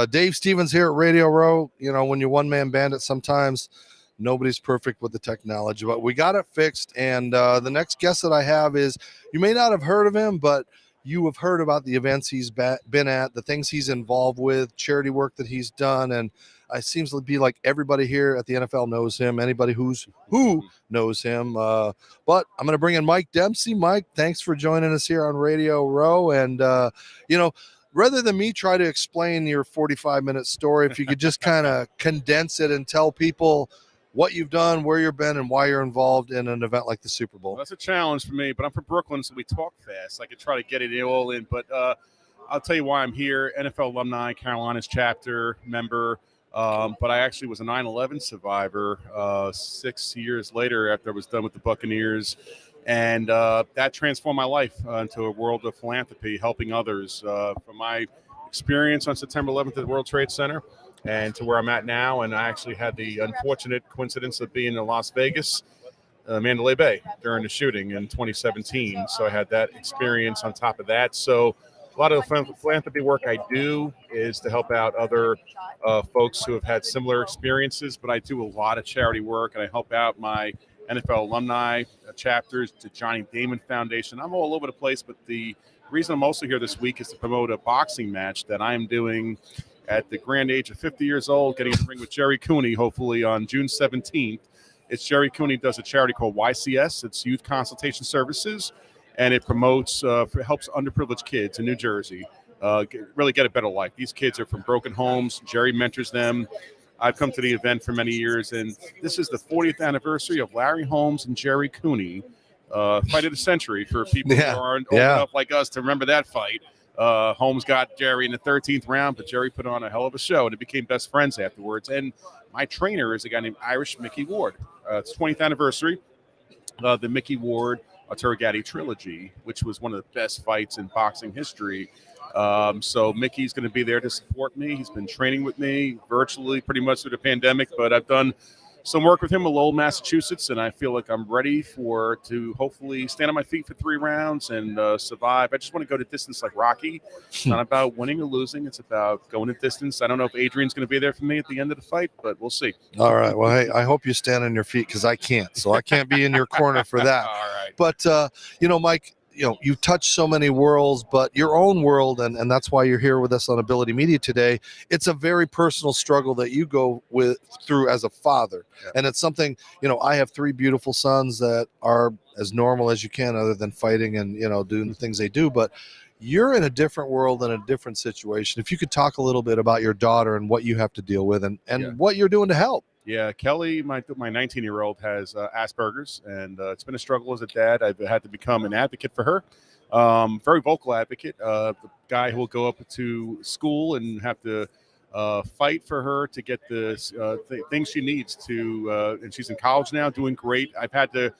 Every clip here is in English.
Dave Stevens here at Radio Row. You know, when you're one-man bandit, sometimes nobody's perfect with the technology, but we got it fixed. And the next guest that I have is, you may not have heard of him, but you have heard about the events he's been at, the things he's involved with, charity work that he's done. And it seems to be like everybody here at the NFL knows him, anybody who knows him. But I'm going to bring in Mike Dempsey. Mike, thanks for joining us here on Radio Row. And, rather than me try to explain your 45-minute story, if you could just kind of condense it and tell people what you've done, where you've been, and why you're involved in an event like the Super Bowl. Well, that's a challenge for me, but I'm from Brooklyn, so we talk fast. I could try to get it all in, but I'll tell you why I'm here. NFL alumni, Carolinas chapter member, but I actually was a 9/11 survivor 6 years later after I was done with the Buccaneers, and that transformed my life into a world of philanthropy, helping others. From my experience on September 11th at the World Trade Center, and to where I'm at now. And I actually had the unfortunate coincidence of being in Las Vegas, Mandalay Bay, during the shooting in 2017. So I had that experience on top of that. So a lot of the philanthropy work I do is to help out other folks who have had similar experiences, but I do a lot of charity work, and I help out my NFL alumni chapters, to Johnny Damon Foundation. I'm all over the place, but the reason I'm also here this week is to promote a boxing match that I'm doing at the grand age of 50 years old, getting in the ring with Jerry Cooney, hopefully on June 17th. It's Jerry Cooney does a charity called YCS. It's Youth Consultation Services, and it promotes, helps underprivileged kids in New Jersey really get a better life. These kids are from broken homes. Jerry mentors them. I've come to the event for many years, and this is the 40th anniversary of Larry Holmes and Jerry Cooney, fight of the century for people who aren't old enough like us to remember that fight. Holmes got Jerry in the 13th round, but Jerry put on a hell of a show, and they became best friends afterwards. And my trainer is a guy named Irish Mickey Ward. It's 20th anniversary, the Mickey Ward Turgatti trilogy, which was one of the best fights in boxing history. So Mickey's going to be there to support me. He's been training with me virtually pretty much through the pandemic, but I've done some work with him in Lowell, Massachusetts, and I feel like I'm ready to hopefully stand on my feet for 3 rounds and survive. I just want to go to distance like Rocky. It's not about winning or losing. It's about going to distance. I don't know if Adrian's going to be there for me at the end of the fight, but we'll see. All right. Well, hey, I hope you stand on your feet, because I can't. So I can't be in your corner for that. All right. But, Mike, you touch so many worlds, but your own world, and that's why you're here with us on Ability Media today. It's a very personal struggle that you go through as a father. Yeah. And it's something, I have 3 beautiful sons that are as normal as you can, other than fighting and, doing the things they do. But you're in a different world and a different situation. If you could talk a little bit about your daughter and what you have to deal with and what you're doing to help. Yeah, Kelly, my 19-year-old has Asperger's, and it's been a struggle as a dad. I've had to become an advocate for her, very vocal advocate, the guy who will go up to school and have to fight for her to get the things she needs to, and she's in college now, doing great. I've had to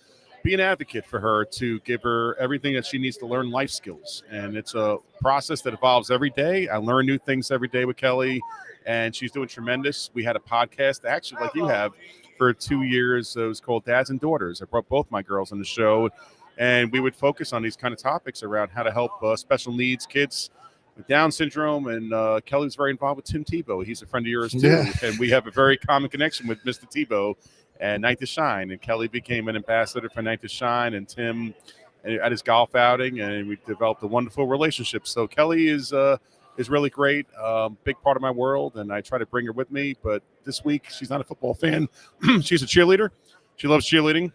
be an advocate for her to give her everything that she needs to learn life skills, and it's a process that evolves every day. I learn new things every day with Kelly, and she's doing tremendous. We had a podcast, actually, like you have, for 2 years. It was called Dads and Daughters. I brought both my girls on the show, and we would focus on these kind of topics around how to help special needs kids with Down syndrome. And Kelly's very involved with Tim Tebow. He's a friend of yours, too. Yeah. And we have a very common connection with Mr. Tebow and Night to Shine. And Kelly became an ambassador for Night to Shine, and Tim at his golf outing, and we developed a wonderful relationship. So Kelly is really great, big part of my world, and I try to bring her with me. But this week, she's not a football fan. She's a cheerleader. She loves cheerleading.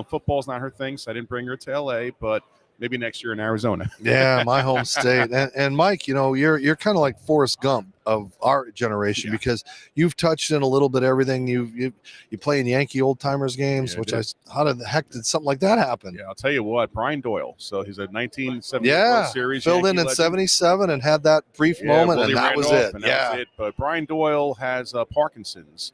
Football's not her thing, so I didn't bring her to L.A., but maybe next year in Arizona. Yeah, my home state. And Mike, you're kind of like Forrest Gump of our generation, because you've touched in a little bit everything. You play in Yankee old timers games, how the heck did something like that happen? Yeah, I'll tell you what, Brian Doyle. So he's a 1970 series. Filled in 77 and had that brief moment, and that was it. That was it. But Brian Doyle has Parkinson's.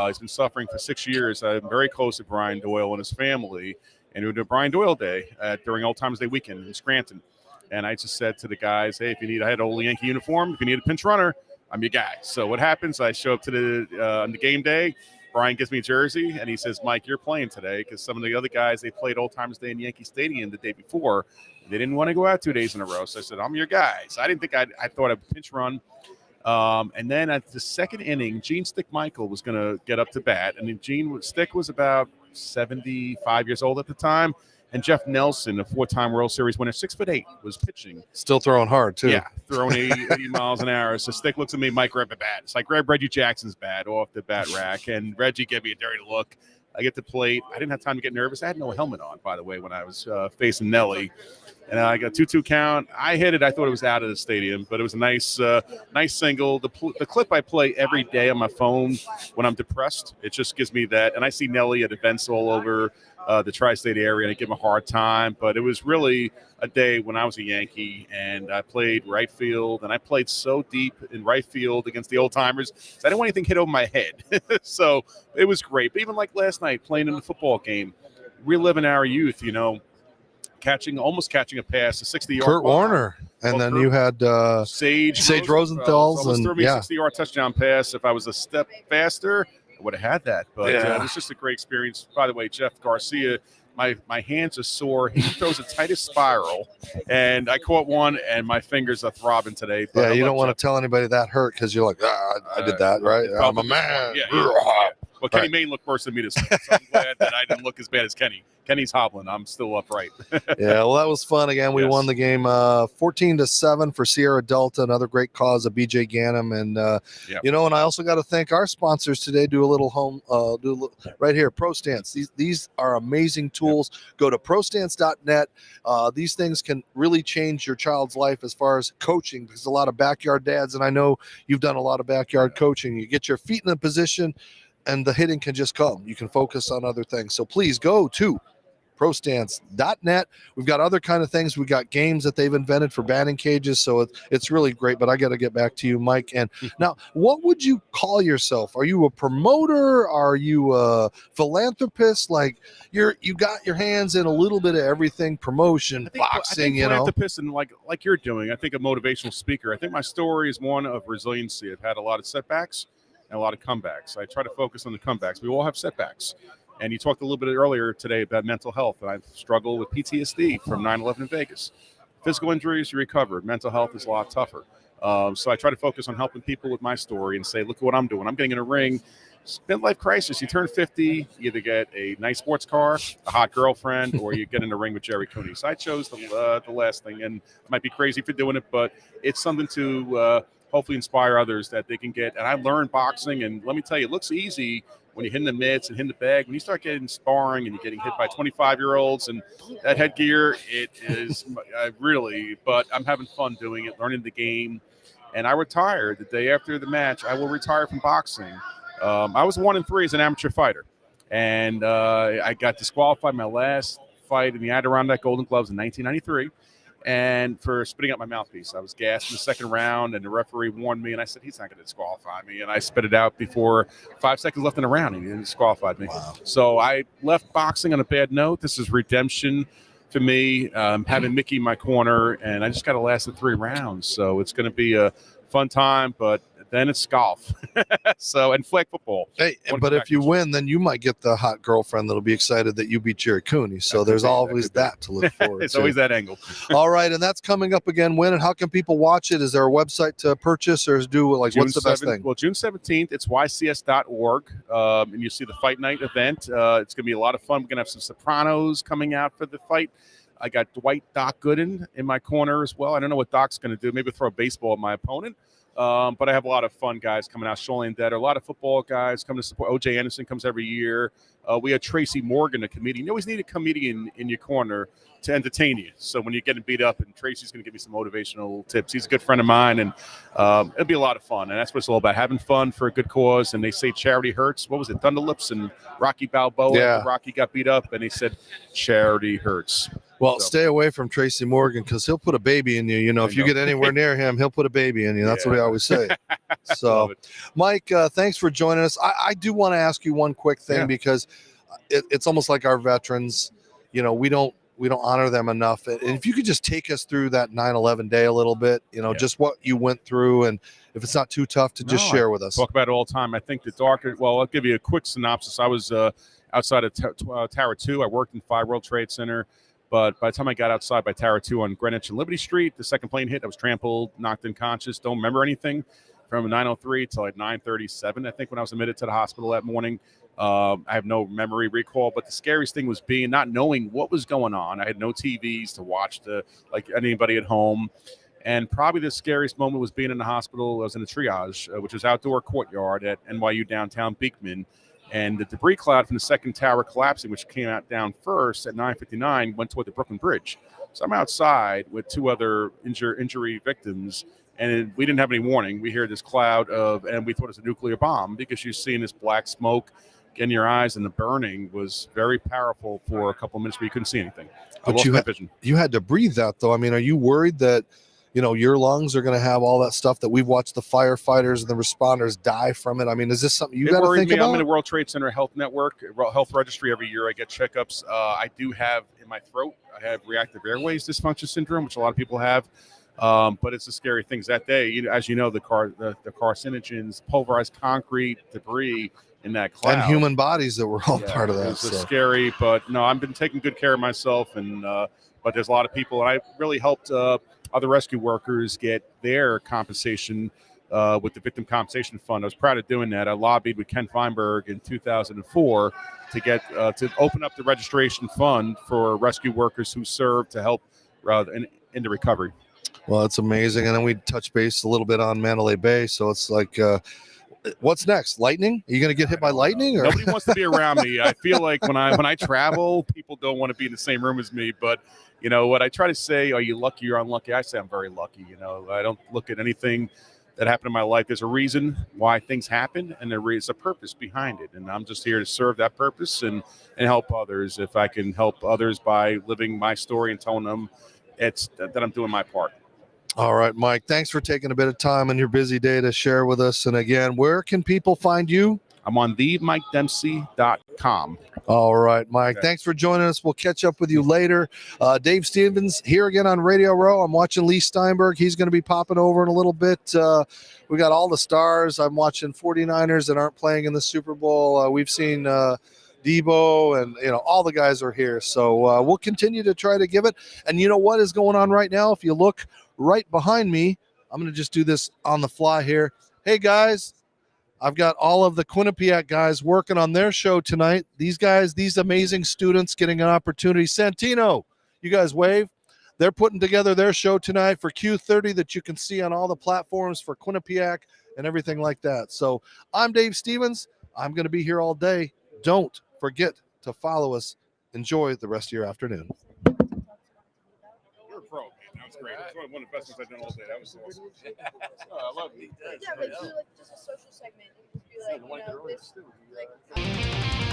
He's been suffering for 6 years. I'm very close to Brian Doyle and his family. And we would do Brian Doyle Day during Old Timers Day weekend in Scranton. And I just said to the guys, hey, I had an old Yankee uniform. If you need a pinch runner, I'm your guy. So what happens? I show up to on the game day. Brian gives me a jersey, and he says, Mike, you're playing today, because some of the other guys, they played Old Timers Day in Yankee Stadium the day before. They didn't want to go out 2 days in a row. So I said, I'm your guy. So I didn't think I thought I'd pinch run. And then at the second inning, Gene Stick Michael was going to get up to bat. And Stick was about 75 years old at the time. And Jeff Nelson, a 4-time World Series winner, 6'8", was pitching. Still throwing hard, too. Yeah, throwing 80 miles an hour. So Stick looks at me, Mike, grab the bat. It's like, grab Reggie Jackson's bat off the bat rack. And Reggie gave me a dirty look. I get the plate. I didn't have time to get nervous. I had no helmet on, by the way, when I was facing Nelly. And I got 2-2 count. I hit it. I thought it was out of the stadium, but it was a nice single. The clip I play every day on my phone when I'm depressed, it just gives me that. And I see Nelly at events all over the tri-state area, and I give him a hard time. But it was really a day when I was a Yankee, and I played right field, and I played so deep in right field against the old-timers, so I didn't want anything hit over my head. So it was great. But even like last night, playing in the football game, reliving our youth, almost catching a pass, a 60-yard. Kurt Warner, and then you had Sage Rosenthal's, and threw me a 60-yard touchdown pass. If I was a step faster, I would have had that. But it was just a great experience. By the way, Jeff Garcia, my hands are sore. He throws the tightest spiral, and I caught one, and my fingers are throbbing today. But you don't want to tell anybody that hurt because you're like, I did that, right? I'm a man. Well, Kenny Mayne looked worse than me this week, so I'm glad that I didn't look as bad as Kenny. Kenny's hobbling. I'm still upright. Yeah, well, that was fun. Again, we won the game 14-7 for Sierra Delta, another great cause of BJ Ganem. And, and I also got to thank our sponsors today. Do a little right here, ProStance. These are amazing tools. Go to ProStance.net. These things can really change your child's life as far as coaching, because a lot of backyard dads, and I know you've done a lot of backyard coaching, you get your feet in a position and the hitting can just come. You can focus on other things. So please go to ProStance.net. We've got other kind of things. We got games that they've invented for batting cages. So it's really great, but I got to get back to you, Mike. And now, what would you call yourself? Are you a promoter? Are you a philanthropist? Like you got your hands in a little bit of everything, promotion, boxing, philanthropist and like you're doing. I think a motivational speaker. I think my story is one of resiliency. I've had a lot of setbacks and a lot of comebacks. I try to focus on the comebacks. We all have setbacks. And you talked a little bit earlier today about mental health. And I've struggled with PTSD from 9/11 in Vegas. Physical injuries, you recover. Mental health is a lot tougher. So I try to focus on helping people with my story and say, look at what I'm doing. I'm getting in a ring. Midlife crisis. You turn 50, you either get a nice sports car, a hot girlfriend, or you get in a ring with Jerry Cooney. So I chose the last thing. And I might be crazy for doing it, but it's something to hopefully inspire others that they can get. And I learned boxing, and let me tell you, it looks easy when you're hitting the mitts and hitting the bag. When you start getting sparring and you're getting hit by 25-year-olds and that headgear, it is really, but I'm having fun doing it, learning the game. And I retired the day after the match. I will retire from boxing. I was 1-3 as an amateur fighter. And I got disqualified my last fight in the Adirondack Golden Gloves in 1993. And for spitting up my mouthpiece. I was gassed in the second round, and the referee warned me, and I said, he's not going to disqualify me. And I spit it out before 5 seconds left in the round, and he disqualified me. Wow. So I left boxing on a bad note. This is redemption to me, having Mickey in my corner, and I just got to last the 3 rounds. So it's going to be a fun time, but then it's golf. And flag football. Hey, but if you win, then you might get the hot girlfriend that'll be excited that you beat Jerry Cooney. So there's always that to look forward to. It's always that angle. All right, and that's coming up again. When and how can people watch it? Is there a website to purchase, or what's the best thing? Well, June 17th, it's ycs.org, and you see the Fight Night event. It's going to be a lot of fun. We're going to have some Sopranos coming out for the fight. I got Dwight Doc Gooden in my corner as well. I don't know what Doc's going to do. Maybe throw a baseball at my opponent. But I have a lot of fun guys coming out. Shoreline Dead, a lot of football guys coming to support. O.J. Anderson comes every year. We had Tracy Morgan, a comedian. You always need a comedian in your corner to entertain you. So when you're getting beat up, and Tracy's going to give you some motivational tips. He's a good friend of mine, and it'll be a lot of fun. And that's what it's all about, having fun for a good cause. And they say charity hurts. What was it, Thunderlips and Rocky Balboa? Yeah. Rocky got beat up, and they said charity hurts. Well, stay away from Tracy Morgan, because he'll put a baby in you. If you get anywhere near him, he'll put a baby in you. That's what we always say. So, Mike, thanks for joining us. I do want to ask you one quick thing, because it's almost like our veterans. We don't honor them enough. And if you could just take us through that 9/11 day a little bit, just what you went through, and if it's not too tough to just share with us. Talk about it all the time. I think I'll give you a quick synopsis. I was outside of Tower 2. I worked in 5 World Trade Center. But by the time I got outside by Tower 2 on Greenwich and Liberty Street, the second plane hit. I was trampled, knocked unconscious, don't remember anything from 9:03 till like 9:37, I think, when I was admitted to the hospital that morning. I have no memory recall, but the scariest thing was not knowing what was going on. I had no TVs to watch like anybody at home. And probably the scariest moment was being in the hospital. I was in the triage, which was outdoor courtyard at NYU downtown Beekman. And the debris cloud from the second tower collapsing, which came out down first at 9:59, went toward the Brooklyn Bridge. So I'm outside with two other injury victims, and we didn't have any warning. We hear this cloud and we thought it was a nuclear bomb because you're seeing this black smoke in your eyes, and the burning was very powerful for a couple of minutes where you couldn't see anything. But you had to breathe that, though. I mean, are you worried that your lungs are going to have all that stuff that we've watched the firefighters and the responders die from it? I mean, is this something you got to think about? I'm in the World Trade Center Health Network, Health Registry every year. I get checkups. I do have in my throat, I have reactive airways dysfunction syndrome, which a lot of people have. But it's the scary things that day. As you know, the carcinogens, pulverized concrete, debris in that cloud. And human bodies that were all part of that. It's scary, but no, I've been taking good care of myself. But there's a lot of people, and I really helped other rescue workers get their compensation with the Victim Compensation Fund. I was proud of doing that. I lobbied with Ken Feinberg in 2004 to get to open up the registration fund for rescue workers who serve to help in the recovery. Well, it's amazing. And then we touch base a little bit on Mandalay Bay. So it's like, what's next? Lightning? Are you going to get hit by lightning? Or? Nobody wants to be around me. I feel like when I travel, people don't want to be in the same room as me. But you know what I try to say, are you lucky or unlucky? I say I'm very lucky. I don't look at anything that happened in my life. There's a reason why things happen, and there is a purpose behind it. And I'm just here to serve that purpose and help others. If I can help others by living my story and telling them that I'm doing my part. All right, Mike, thanks for taking a bit of time on your busy day to share with us. And again, where can people find you? I'm on themikedempsey.com. All right, Mike, thanks for joining us. We'll catch up with you later. Dave Stevens here again on Radio Row. I'm watching Lee Steinberg. He's going to be popping over in a little bit. We got all the stars. I'm watching 49ers that aren't playing in the Super Bowl. We've seen Debo and all the guys are here. So we'll continue to try to give it. And you know what is going on right now? If you look right behind me, I'm going to just do this on the fly here. Hey, guys. I've got all of the Quinnipiac guys working on their show tonight. These guys, these amazing students getting an opportunity. Santino, you guys wave. They're putting together their show tonight for Q30 that you can see on all the platforms for Quinnipiac and everything like that. So I'm Dave Stevens. I'm going to be here all day. Don't forget to follow us. Enjoy the rest of your afternoon. You're a pro, man. That was great. That's one of the best ones I've done all day. That was awesome. I love it. Yeah, like do like just a social segment. Just be like, this, like.